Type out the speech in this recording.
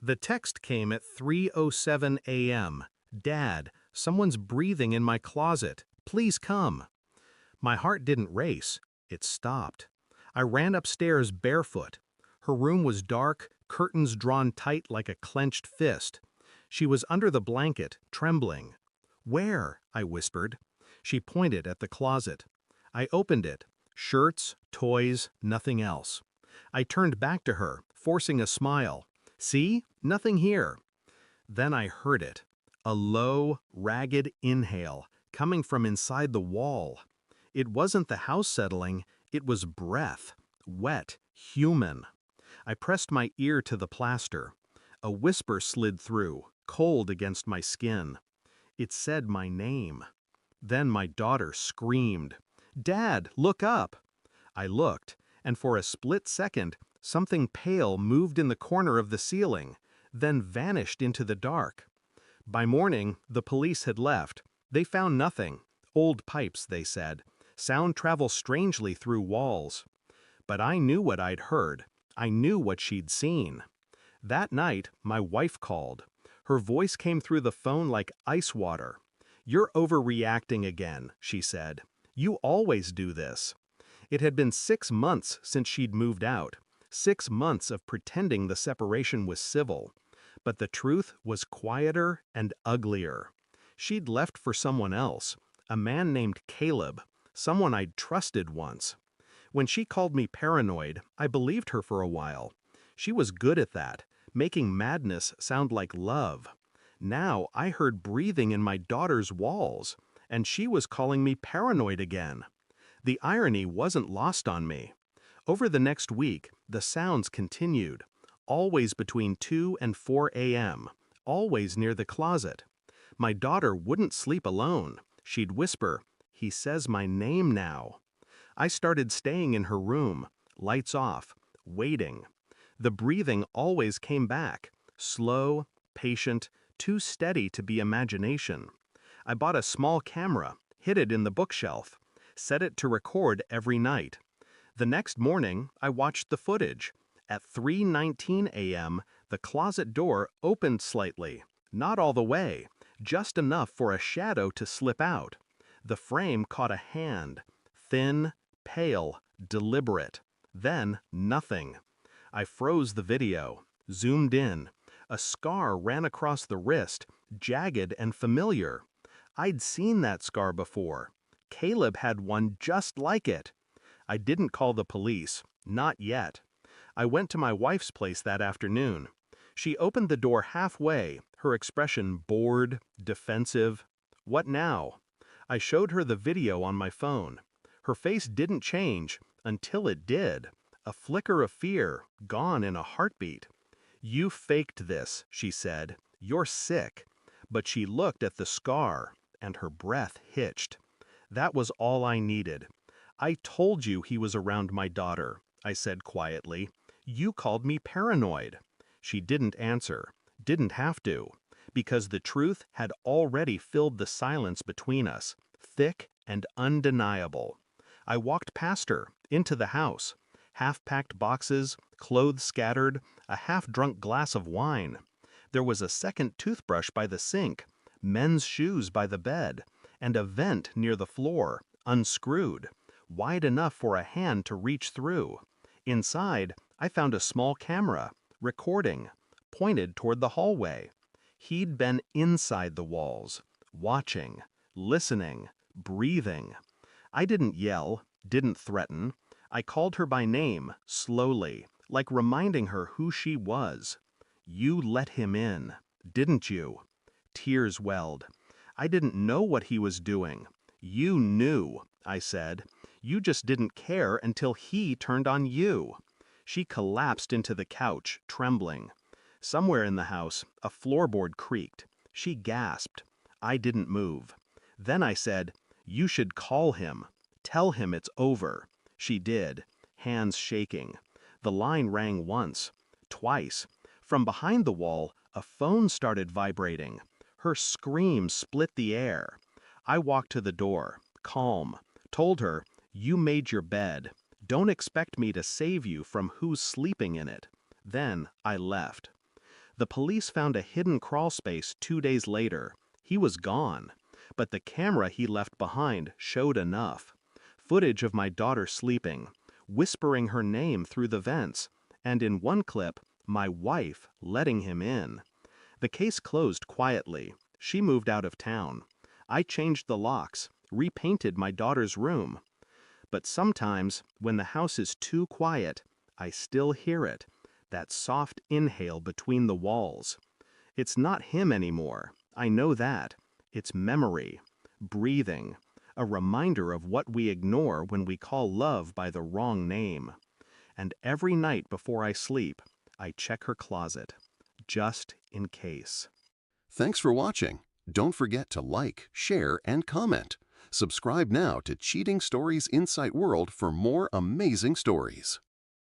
The text came at 3:07 a.m. Dad, someone's breathing in my closet. Please come. My heart didn't race. It stopped. I ran upstairs barefoot. Her room was dark, curtains drawn tight like a clenched fist. She was under the blanket, trembling. "Where?" I whispered. She pointed at the closet. I opened it. Shirts, toys, nothing else. I turned back to her, forcing a smile. "See? Nothing here." Then I heard it. A low, ragged inhale, coming from inside the wall. It wasn't the house settling, it was breath. Wet, human. I pressed my ear to the plaster. A whisper slid through, cold against my skin. It said my name. Then my daughter screamed, "Dad, look up!" I looked, and for a split second, something pale moved in the corner of the ceiling, then vanished into the dark. By morning, the police had left. They found nothing. Old pipes, they said. Sound travels strangely through walls. But I knew what I'd heard. I knew what she'd seen. That night, my wife called. Her voice came through the phone like ice water. "You're overreacting again," she said. "You always do this." It had been 6 months since she'd moved out. 6 months of pretending the separation was civil. But the truth was quieter and uglier. She'd left for someone else, a man named Caleb, someone I'd trusted once. When she called me paranoid, I believed her for a while. She was good at that, making madness sound like love. Now I heard breathing in my daughter's walls, and she was calling me paranoid again. The irony wasn't lost on me. Over the next week, the sounds continued, always between 2 and 4 a.m., always near the closet. My daughter wouldn't sleep alone. She'd whisper, "He says my name now." I started staying in her room, lights off, waiting. The breathing always came back, slow, patient, too steady to be imagination. I bought a small camera, hid it in the bookshelf, set it to record every night. The next morning, I watched the footage. At 3:19 a.m., the closet door opened slightly, not all the way, just enough for a shadow to slip out. The frame caught a hand, thin, pale, deliberate. Then nothing. I froze the video, zoomed in. A scar ran across the wrist, jagged and familiar. I'd seen that scar before. Caleb had one just like it. I didn't call the police, not yet. I went to my wife's place that afternoon. She opened the door halfway, her expression bored, defensive. "What now?" I showed her the video on my phone. Her face didn't change until it did. A flicker of fear, gone in a heartbeat. "You faked this," she said. "You're sick." But she looked at the scar, and her breath hitched. That was all I needed. "I told you he was around my daughter," I said quietly. "You called me paranoid." She didn't answer, didn't have to, because the truth had already filled the silence between us, thick and undeniable. I walked past her, into the house. Half-packed boxes, clothes scattered, a half-drunk glass of wine. There was a second toothbrush by the sink, men's shoes by the bed, and a vent near the floor, unscrewed, wide enough for a hand to reach through. Inside, I found a small camera, recording, pointed toward the hallway. He'd been inside the walls, watching, listening, breathing. I didn't yell, didn't threaten. I called her by name, slowly, like reminding her who she was. "You let him in, didn't you?" Tears welled. "I didn't know what he was doing." "You knew," I said. "You just didn't care until he turned on you." She collapsed into the couch, trembling. Somewhere in the house, a floorboard creaked. She gasped. I didn't move. Then I said, "You should call him. Tell him it's over." She did, hands shaking. The line rang once, twice. From behind the wall, a phone started vibrating. Her scream split the air. I walked to the door, calm, told her, "You made your bed. Don't expect me to save you from who's sleeping in it." Then I left. The police found a hidden crawl space 2 days later. He was gone, but the camera he left behind showed enough. Footage of my daughter sleeping, whispering her name through the vents, and in one clip, my wife letting him in. The case closed quietly. She moved out of town. I changed the locks, repainted my daughter's room. But sometimes, when the house is too quiet, I still hear it, that soft inhale between the walls. It's not him anymore, I know that. It's memory, breathing, a reminder of what we ignore when we call love by the wrong name. And every night before I sleep, I check her closet, just in case. Thanks for watching. Don't forget to like, share, and comment. Subscribe now to Cheating Stories Insight World for more amazing stories.